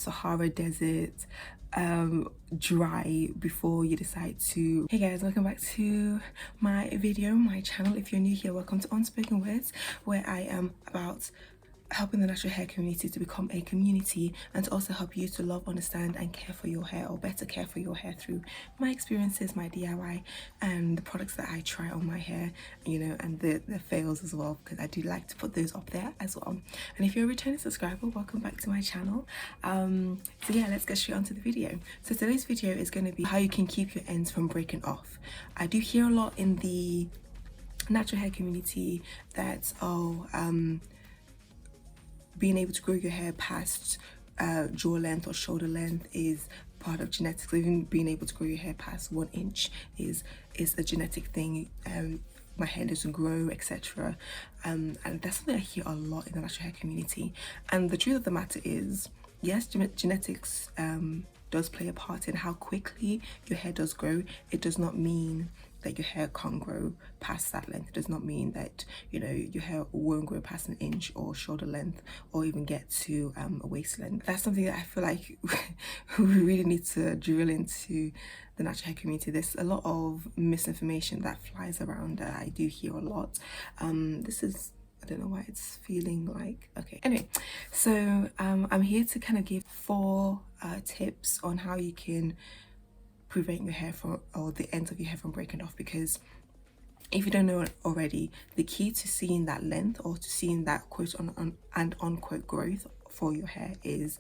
Sahara Desert, dry before you decide to. Hey guys, welcome back to my video, my channel. If you're new here, welcome to Unspoken Words, where I am about helping the natural hair community to become a community and to also help you to love, understand and care for your hair, or better care for your hair through my experiences, my DIY and the products that I try on my hair, you know, and the fails as well, because I do like to put those up there as well. And if you're a returning subscriber, welcome back to my channel. So yeah, let's get straight onto the video. So today's video is going to be how you can keep your ends from breaking off. I do hear a lot in the natural hair community that being able to grow your hair past jaw length or shoulder length is part of genetics. Even being able to grow your hair past 1 inch is a genetic thing. My hair doesn't grow, etc. And that's something I hear a lot in the natural hair community. And the truth of the matter is, yes, genetics does play a part in how quickly your hair does grow. It does not mean that your hair can't grow past that length. It does not mean that, you know, your hair won't grow past 1 inch or shoulder length or even get to a waist length. That's something that I feel like we really need to drill into the natural hair community. There's a lot of misinformation that flies around that I do hear a lot. This is, I don't know why it's feeling like, okay. Anyway, so I'm here to kind of give 4 tips on how you can prevent your hair from, or the ends of your hair from breaking off. Because if you don't know already, the key to seeing that length or to seeing that quote and unquote growth for your hair is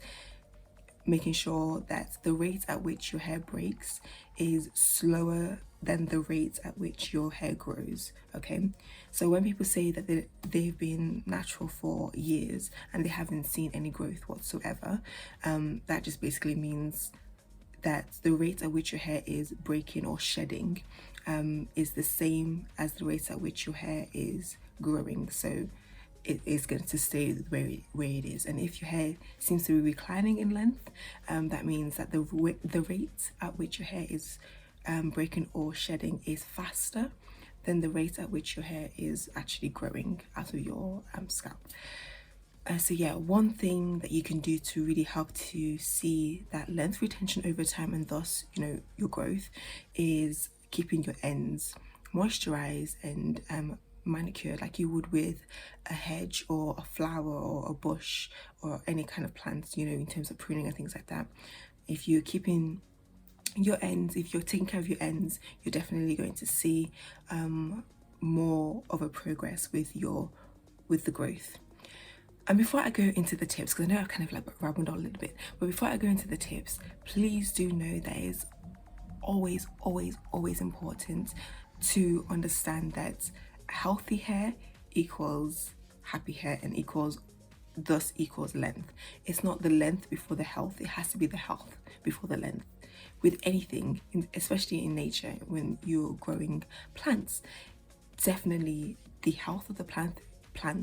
making sure that the rate at which your hair breaks is slower than the rate at which your hair grows. Okay, so when people say that they've been natural for years and they haven't seen any growth whatsoever, that just basically means that the rate at which your hair is breaking or shedding is the same as the rate at which your hair is growing. So it is going to stay where it is. And if your hair seems to be reclining in length, that means that the rate at which your hair is breaking or shedding is faster than the rate at which your hair is actually growing out of your scalp. So yeah, one thing that you can do to really help to see that length retention over time and thus, you know, your growth, is keeping your ends moisturized and manicured like you would with a hedge or a flower or a bush or any kind of plants, you know, in terms of pruning and things like that. If you're keeping your ends, if you're taking care of your ends, you're definitely going to see more of a progress with the growth. And before I go into the tips, because I know I've kind of like rambled on a little bit, but before I go into the tips, please do know that it's always important to understand that healthy hair equals happy hair and thus equals length. It's not the length before the health, it has to be the health before the length. With anything, especially in nature, when you're growing plants, definitely the health of the plant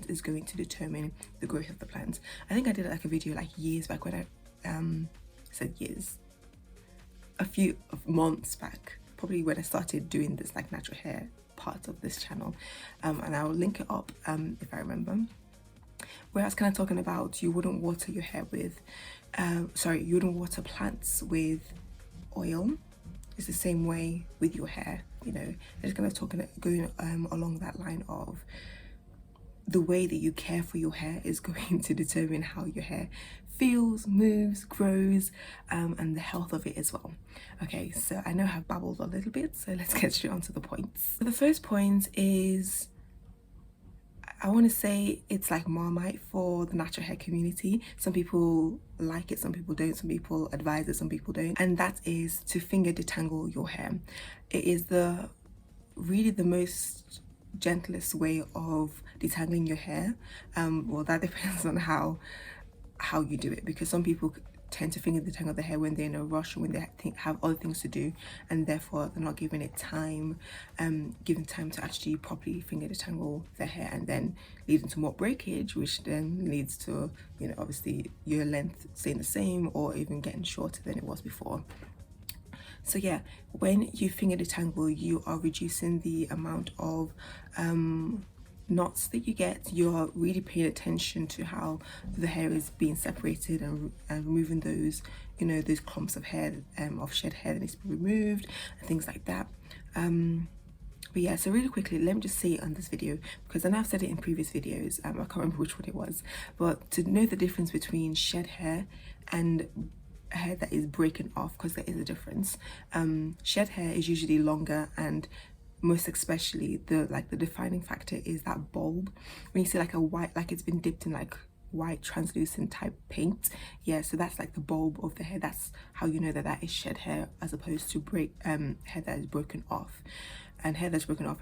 is going to determine the growth of the plant. I think I did like a video like years back when I said years, a few months back, probably when I started doing this like natural hair part of this channel, and I'll link it up if I remember, where I was kind of talking about you wouldn't water your hair with you wouldn't water plants with oil. It's the same way with your hair, you know. I'm just kind of going along that line of the way that you care for your hair is going to determine how your hair feels, moves, grows, and the health of it as well. Okay, so I know I've babbled a little bit, so let's get straight onto the points. So the first point is, I want to say it's like Marmite for the natural hair community. Some people like it, some people don't, some people advise it, some people don't. And that is to finger detangle your hair. It is really the most gentlest way of detangling your hair. Well, that depends on how you do it, because some people tend to finger detangle the hair when they're in a rush or when they have other things to do, and therefore they're not giving it time, given time to actually properly finger detangle their hair, and then leading to more breakage, which then leads to, you know, obviously your length staying the same or even getting shorter than it was before. So yeah, when you finger detangle, you are reducing the amount of knots that you get, you're really paying attention to how the hair is being separated, and removing those, you know, those clumps of hair, of shed hair that needs to be removed, and things like that. But yeah, so really quickly, let me just say it on this video, because I know I've said it in previous videos, I can't remember which one it was, but to know the difference between shed hair and hair that is breaking off, because there is a difference. Shed hair is usually longer, and most especially the defining factor is that bulb. When you see like a white, like it's been dipped in like white translucent type paint, yeah, so that's like the bulb of the hair. That's how you know that that is shed hair, as opposed to hair that is broken off. And hair that's broken off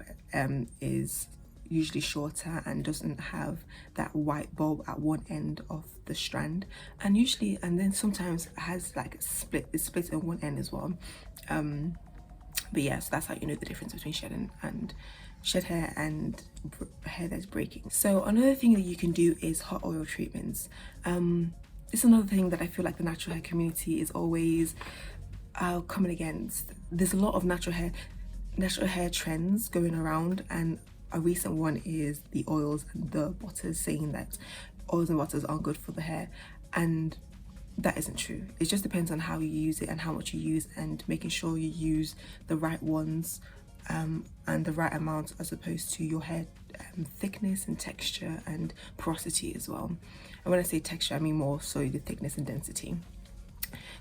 is usually shorter and doesn't have that white bulb at one end of the strand, and usually, and then sometimes has like it's split on one end as well. But yeah, so that's how you know the difference between shed hair and hair that's breaking. So another thing that you can do is hot oil treatments. It's another thing that I feel like the natural hair community is always coming against. There's a lot of natural hair trends going around, and a recent one is the oils and the butters, saying that oils and butters aren't good for the hair, and that isn't true. It just depends on how you use it and how much you use, and making sure you use the right ones and the right amount, as opposed to your hair thickness and texture and porosity as well. And when I say texture, I mean more so the thickness and density.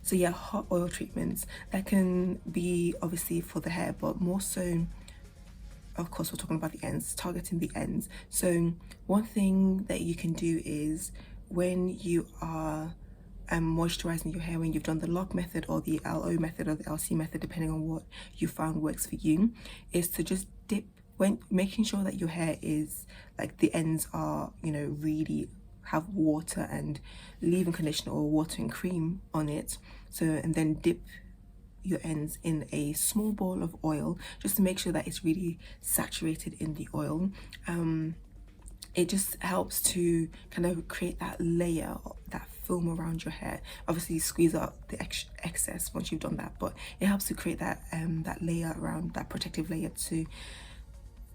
So yeah, hot oil treatments that can be obviously for the hair, but more so, of course, we're talking about the ends, targeting the ends. So one thing that you can do is, when you are moisturizing your hair, when you've done the lock method or the LO method or the LC method, depending on what you found works for you, is to just dip, when making sure that your hair is like the ends are, you know, really have water and leave-in conditioner or water and cream on it. So, and then dip your ends in a small bowl of oil, just to make sure that it's really saturated in the oil. It just helps to kind of create that layer, that film around your hair. Obviously squeeze out the excess once you've done that, but it helps to create that that layer around, that protective layer,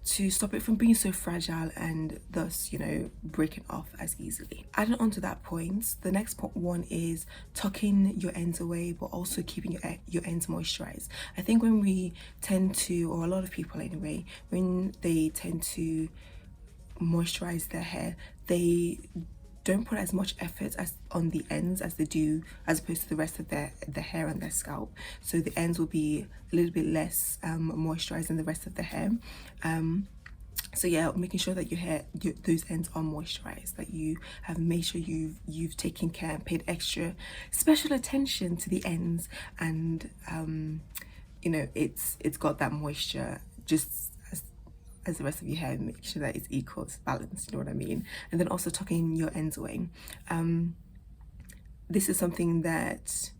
to stop it from being so fragile and thus, you know, breaking off as easily. Adding on to that point, the next one is tucking your ends away, but also keeping your ends moisturized. I think when we tend to, or a lot of people anyway, when they tend to moisturize their hair, they don't put as much effort as on the ends as they do, as opposed to the rest of the hair and their scalp. So the ends will be a little bit less moisturized than the rest of the hair. So yeah, making sure that your hair, those ends are moisturized, that you have made sure you've taken care and paid extra special attention to the ends, and you know, it's got that moisture just as the rest of your hair. Make sure that it's equal, it's balanced, you know what I mean? And then also tucking your ends away. This is something that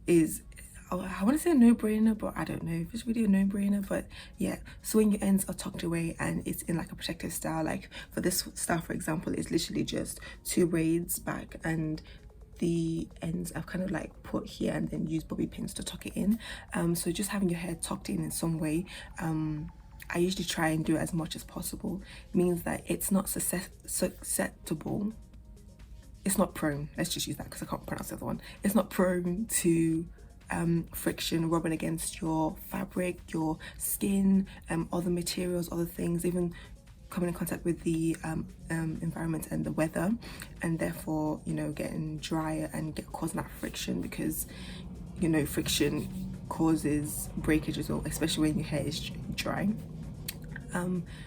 is, I want to say a no-brainer, but I don't know if it's really a no-brainer. But yeah, so when your ends are tucked away and it's in like a protective style, like for this style for example, it's literally just 2 braids back, and the ends I've kind of like put here and then use bobby pins to tuck it in. So just having your hair tucked in some way, I usually try and do as much as possible. It means that it's not susceptible, it's not prone, let's just use that because I can't pronounce the other one. It's not prone to friction, rubbing against your fabric, your skin, other materials, other things, even coming in contact with the environment and the weather, and therefore, you know, getting drier and causing that friction, because, you know, friction causes breakage as well, especially when your hair is dry.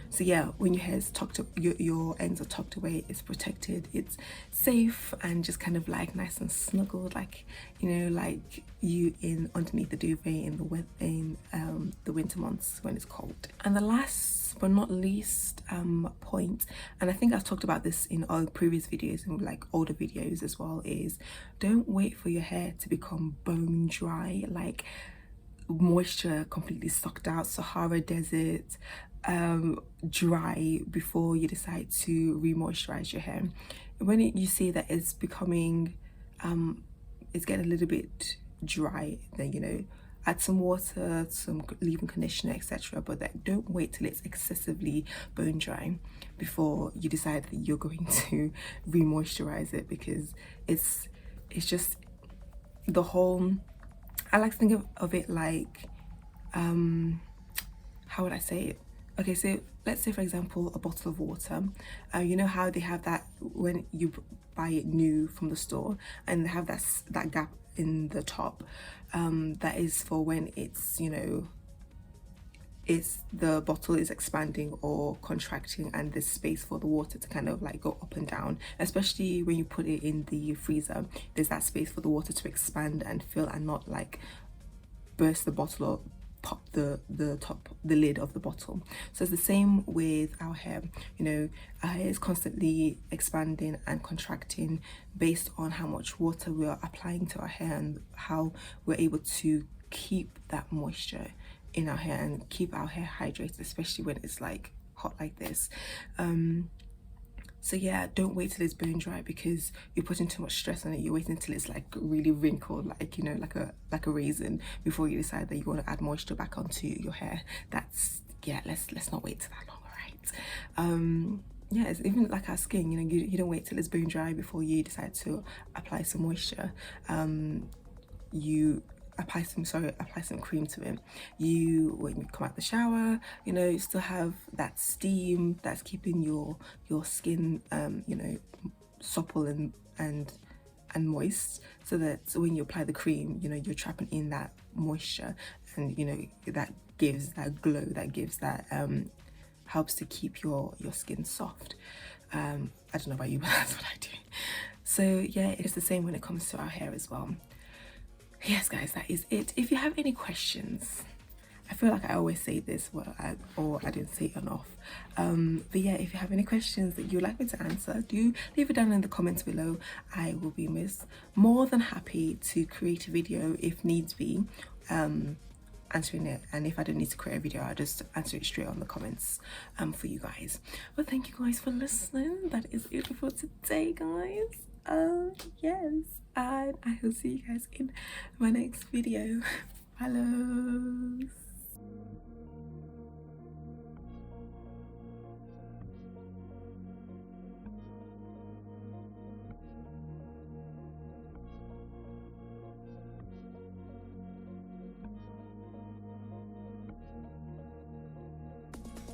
So yeah, when your hair is tucked up, your ends are tucked away, it's protected, it's safe, and just kind of like nice and snuggled, like, you know, like you in underneath the duvet in the winter months when it's cold. And the last but not least point, and I think I've talked about this in our previous videos and like older videos as well, is don't wait for your hair to become bone dry, like moisture completely sucked out, Sahara Desert dry, before you decide to re-moisturize your hair. When you see that it's becoming it's getting a little bit dry, then, you know, add some water, some leave-in conditioner, etc. But that, don't wait till it's excessively bone dry before you decide that you're going to re-moisturize it, because it's just the whole, I like to think of it like, how would I say it? Okay, so let's say for example a bottle of water. You know how they have that when you buy it new from the store, and they have that gap in the top, that is for when it's, you know, it's the bottle is expanding or contracting, and there's space for the water to kind of like go up and down, especially when you put it in the freezer. There's that space for the water to expand and fill, and not like burst the bottle or pop the lid of the bottle. So it's the same with our hair. You know, our hair is constantly expanding and contracting based on how much water we are applying to our hair, and how we're able to keep that moisture in our hair and keep our hair hydrated, especially when it's like hot like this. So yeah, don't wait till it's bone dry, because you're putting too much stress on it. You're waiting until it's like really wrinkled, like, you know, like a raisin, before you decide that you want to add moisture back onto your hair. That's, yeah, let's not wait till that long, right? Yeah, it's even like our skin, you know, you don't wait till it's bone dry before you decide to apply some moisture. You apply some cream to it. When you come out the shower, you know, you still have that steam that's keeping your skin you know, supple and moist, so that when you apply the cream, you know, you're trapping in that moisture, and you know, that gives that glow, that gives that helps to keep your skin soft. I don't know about you, but that's what I do. So yeah, it's the same when it comes to our hair as well. Yes guys, that is it. If you have any questions, I feel like I always say this, or I didn't say it enough, but yeah, if you have any questions that you'd like me to answer, do leave it down in the comments below. I will be more than happy to create a video if needs be, answering it. And if I don't need to create a video, I'll just answer it straight on the comments for you guys. But thank you guys for listening. That is it for today, guys. Yes, and I will see you guys in my next video. Bye, loves.